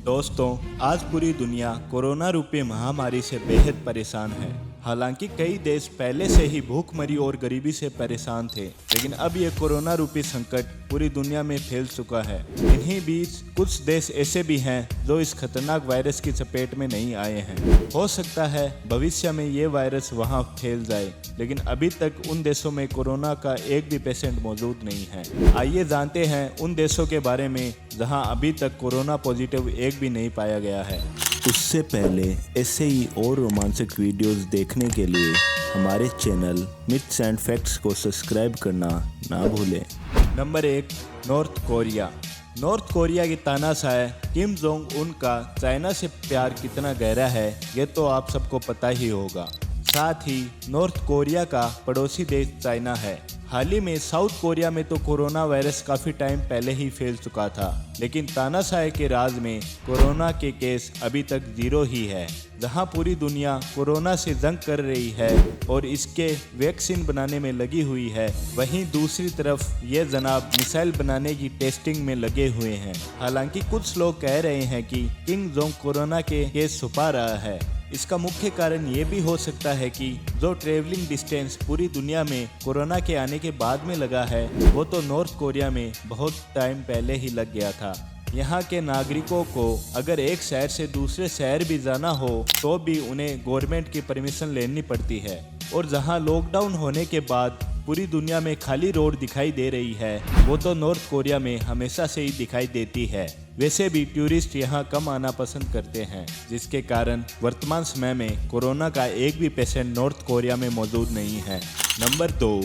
दोस्तों, आज पूरी दुनिया कोरोना रूपी महामारी से बेहद परेशान है। हालांकि कई देश पहले से ही भूखमरी और गरीबी से परेशान थे, लेकिन अब ये कोरोना रूपी संकट पूरी दुनिया में फैल चुका है। इन्हीं बीच कुछ देश ऐसे भी हैं जो इस खतरनाक वायरस की चपेट में नहीं आए हैं। हो सकता है भविष्य में ये वायरस वहाँ फैल जाए, लेकिन अभी तक उन देशों में कोरोना का एक भी पेशेंट मौजूद नहीं है। आइए जानते हैं उन देशों के बारे में जहां अभी तक कोरोना पॉजिटिव एक भी नहीं पाया गया है। उससे पहले ऐसे ही और रोमांचक वीडियोस देखने के लिए हमारे चैनल मिथ्स एंड फैक्ट्स को सब्सक्राइब करना ना भूलें। Number 1, north Korea. North Korea की तानाशाह किम जोंग उन का चाइना से प्यार कितना गहरा है, ये तो आप सबको पता ही होगा। साथ ही नॉर्थ कोरिया का पड़ोसी देश चाइना है। हाल ही में साउथ कोरिया में तो कोरोना वायरस काफ़ी टाइम पहले ही फैल चुका था, लेकिन तानाशाह के राज में कोरोना के केस अभी तक 0 ही है। जहां पूरी दुनिया कोरोना से जंग कर रही है और इसके वैक्सीन बनाने में लगी हुई है, वहीं दूसरी तरफ ये जनाब मिसाइल बनाने की टेस्टिंग में लगे हुए हैं। हालांकि कुछ लोग कह रहे हैं कि किम जोंग कोरोना के केस छुपा रहा है। इसका मुख्य कारण ये भी हो सकता है कि जो ट्रेवलिंग डिस्टेंस पूरी दुनिया में कोरोना के आने के बाद में लगा है, वो तो नॉर्थ कोरिया में बहुत टाइम पहले ही लग गया था। यहाँ के नागरिकों को अगर एक शहर से दूसरे शहर भी जाना हो तो भी उन्हें गवर्नमेंट की परमिशन लेनी पड़ती है। और जहाँ लॉकडाउन होने के बाद पूरी दुनिया में खाली रोड दिखाई दे रही है, वो तो नॉर्थ कोरिया में हमेशा से ही दिखाई देती है। वैसे भी टूरिस्ट यहाँ कम आना पसंद करते हैं, जिसके कारण वर्तमान समय में कोरोना का एक भी पेशेंट नॉर्थ कोरिया में मौजूद नहीं है। Number 2,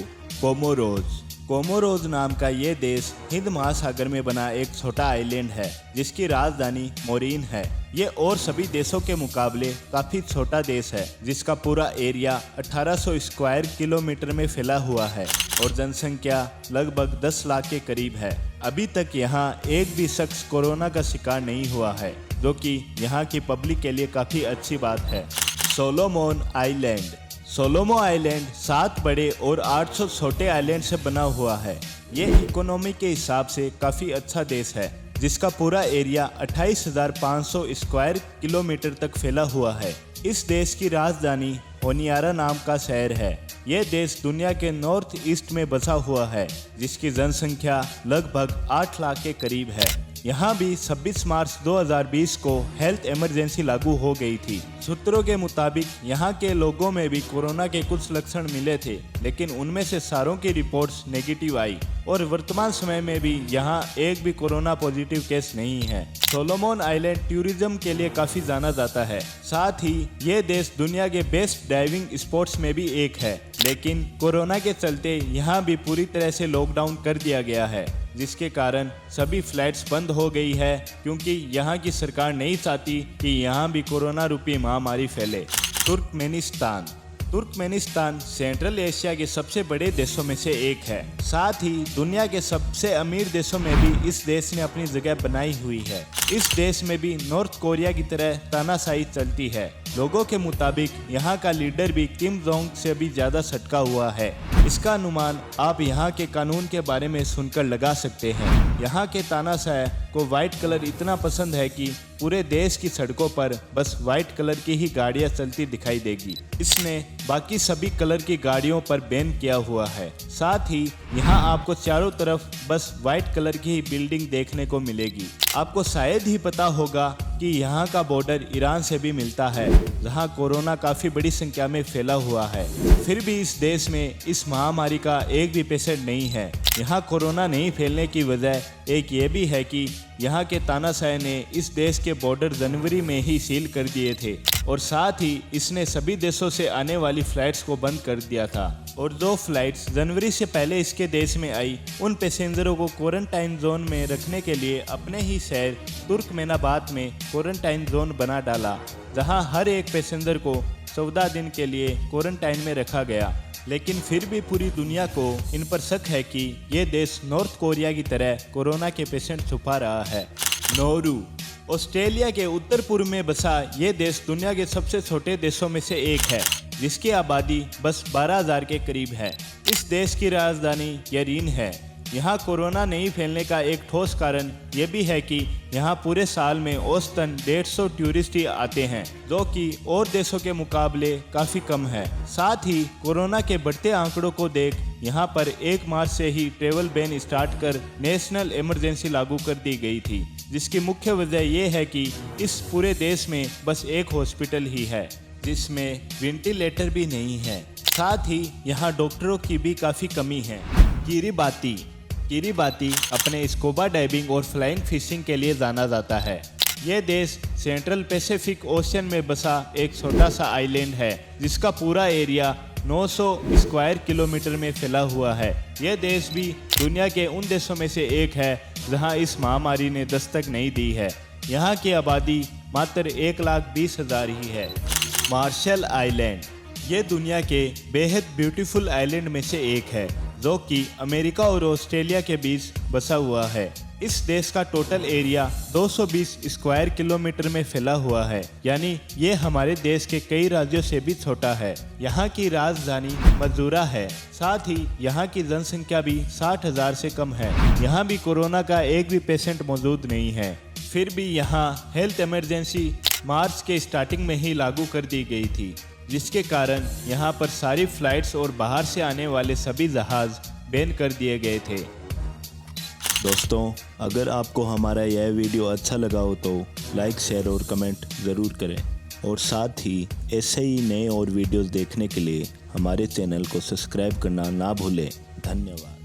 Comoros. कोमोरोस नाम का ये देश हिंद महासागर में बना एक छोटा आइलैंड है, जिसकी राजधानी मोरीन है। ये और सभी देशों के मुकाबले काफ़ी छोटा देश है, जिसका पूरा एरिया 1800 स्क्वायर किलोमीटर में फैला हुआ है और जनसंख्या लगभग 10 लाख के करीब है। अभी तक यहाँ एक भी शख्स कोरोना का शिकार नहीं हुआ है, जो कि यहाँ की पब्लिक के लिए काफ़ी अच्छी बात है। Solomon island. सोलोमो आइलैंड 7 बड़े और 800 छोटे आइलैंड से बना हुआ है। ये इकोनॉमी के हिसाब से काफ़ी अच्छा देश है, जिसका पूरा एरिया 28,500 स्क्वायर किलोमीटर तक फैला हुआ है। इस देश की राजधानी होनियारा नाम का शहर है। यह देश दुनिया के नॉर्थ ईस्ट में बसा हुआ है, जिसकी जनसंख्या लगभग 8 लाख के करीब है। यहाँ भी 26 मार्च 2020 को हेल्थ इमरजेंसी लागू हो गई थी। सूत्रों के मुताबिक यहाँ के लोगों में भी कोरोना के कुछ लक्षण मिले थे, लेकिन उनमें से सारों की रिपोर्ट्स नेगेटिव आई और वर्तमान समय में भी यहाँ एक भी कोरोना पॉजिटिव केस नहीं है। सोलोमन आइलैंड टूरिज्म के लिए काफ़ी जाना जाता है। साथ ही ये देश दुनिया के बेस्ट डाइविंग स्पॉट्स में भी एक है, लेकिन कोरोना के चलते यहाँ भी पूरी तरह से लॉकडाउन कर दिया गया है, जिसके कारण सभी फ्लाइट्स बंद हो गई है, क्योंकि यहाँ की सरकार नहीं चाहती कि यहाँ भी कोरोना रूपी महामारी फैले। तुर्कमेनिस्तान। तुर्कमेनिस्तान सेंट्रल एशिया के सबसे बड़े देशों में से एक है। साथ ही दुनिया के सबसे अमीर देशों में भी इस देश ने अपनी जगह बनाई हुई है। इस देश में भी नॉर्थ कोरिया की तरह तानाशाही चलती है। लोगों के मुताबिक यहाँ का लीडर भी किम जोंग से भी ज़्यादा सटका हुआ है। इसका अनुमान आप यहाँ के कानून के बारे में सुनकर लगा सकते हैं। यहाँ के तानाशाह को व्हाइट कलर इतना पसंद है कि पूरे देश की सड़कों पर बस व्हाइट कलर की ही गाड़ियाँ चलती दिखाई देगी। इसने बाकी सभी कलर की गाड़ियों पर बैन किया हुआ है। साथ ही यहाँ आपको चारों तरफ बस व्हाइट कलर की ही बिल्डिंग देखने को मिलेगी। आपको शायद ही पता होगा कि यहाँ का बॉर्डर ईरान से भी मिलता है, जहाँ कोरोना काफ़ी बड़ी संख्या में फैला हुआ है। फिर भी इस देश में इस महामारी का एक भी पेशेंट नहीं है। यहाँ कोरोना नहीं फैलने की वजह एक ये भी है कि यहाँ के तानाशाह ने इस देश के बॉर्डर जनवरी में ही सील कर दिए थे और साथ ही इसने सभी देशों से आने वाली फ्लाइट्स को बंद कर दिया था। और जो फ्लाइट्स जनवरी से पहले इसके देश में आई, उन पैसेंजरों को क्वारंटाइन जोन में रखने के लिए अपने ही शहर तुर्कमेनाबाद में क्वारंटाइन जोन बना डाला, जहां हर एक पैसेंजर को 14 दिन के लिए क्वारंटाइन में रखा गया। लेकिन फिर भी पूरी दुनिया को इन पर शक है कि ये देश नॉर्थ कोरिया की तरह कोरोना के पेशेंट छुपा रहा है। नौरू। ऑस्ट्रेलिया के उत्तर पूर्व में बसा ये देश दुनिया के सबसे छोटे देशों में से एक है, जिसकी आबादी बस 12,000 के करीब है। इस देश की राजधानी यरीन है। यहाँ कोरोना नहीं फैलने का एक ठोस कारण ये भी है कि यहाँ पूरे साल में औसतन 150 टूरिस्ट ही आते हैं, जो कि और देशों के मुकाबले काफ़ी कम है। साथ ही कोरोना के बढ़ते आंकड़ों को देख यहाँ पर 1 मार्च से ही ट्रेवल बैन स्टार्ट कर नेशनल इमरजेंसी लागू कर दी गई थी, जिसकी मुख्य वजह यह है कि इस पूरे देश में बस एक हॉस्पिटल ही है जिसमें वेंटिलेटर भी नहीं है। साथ ही यहाँ डॉक्टरों की भी काफ़ी कमी है। किरिबाती अपने स्कूबा डाइविंग और फ्लाइंग फिशिंग के लिए जाना जाता है। यह देश सेंट्रल पैसिफिक ओशन में बसा एक छोटा सा आइलैंड है जिसका पूरा एरिया 900 स्क्वायर किलोमीटर में फैला हुआ है। यह देश भी दुनिया के उन देशों में से एक है जहां इस महामारी ने दस्तक नहीं दी है। यहाँ की आबादी मात्र 1,20,000 ही है। मार्शल आइलैंड ये दुनिया के बेहद ब्यूटीफुल आइलैंड में से एक है जो कि अमेरिका और ऑस्ट्रेलिया के बीच बसा हुआ है। इस देश का टोटल एरिया 220 स्क्वायर किलोमीटर में फैला हुआ है, यानी ये हमारे देश के कई राज्यों से भी छोटा है। यहाँ की राजधानी मजूरा है। साथ ही यहाँ की जनसंख्या भी 60,000 से कम है। यहाँ भी कोरोना का एक भी पेशेंट मौजूद नहीं है। फिर भी यहाँ हेल्थ इमरजेंसी मार्च के स्टार्टिंग में ही लागू कर दी गई थी, जिसके कारण यहाँ पर सारी फ्लाइट्स और बाहर से आने वाले सभी जहाज बैन कर दिए गए थे। दोस्तों, अगर आपको हमारा यह वीडियो अच्छा लगा हो तो लाइक, शेयर और कमेंट ज़रूर करें, और साथ ही ऐसे ही नए और वीडियोस देखने के लिए हमारे चैनल को सब्सक्राइब करना ना भूलें। धन्यवाद।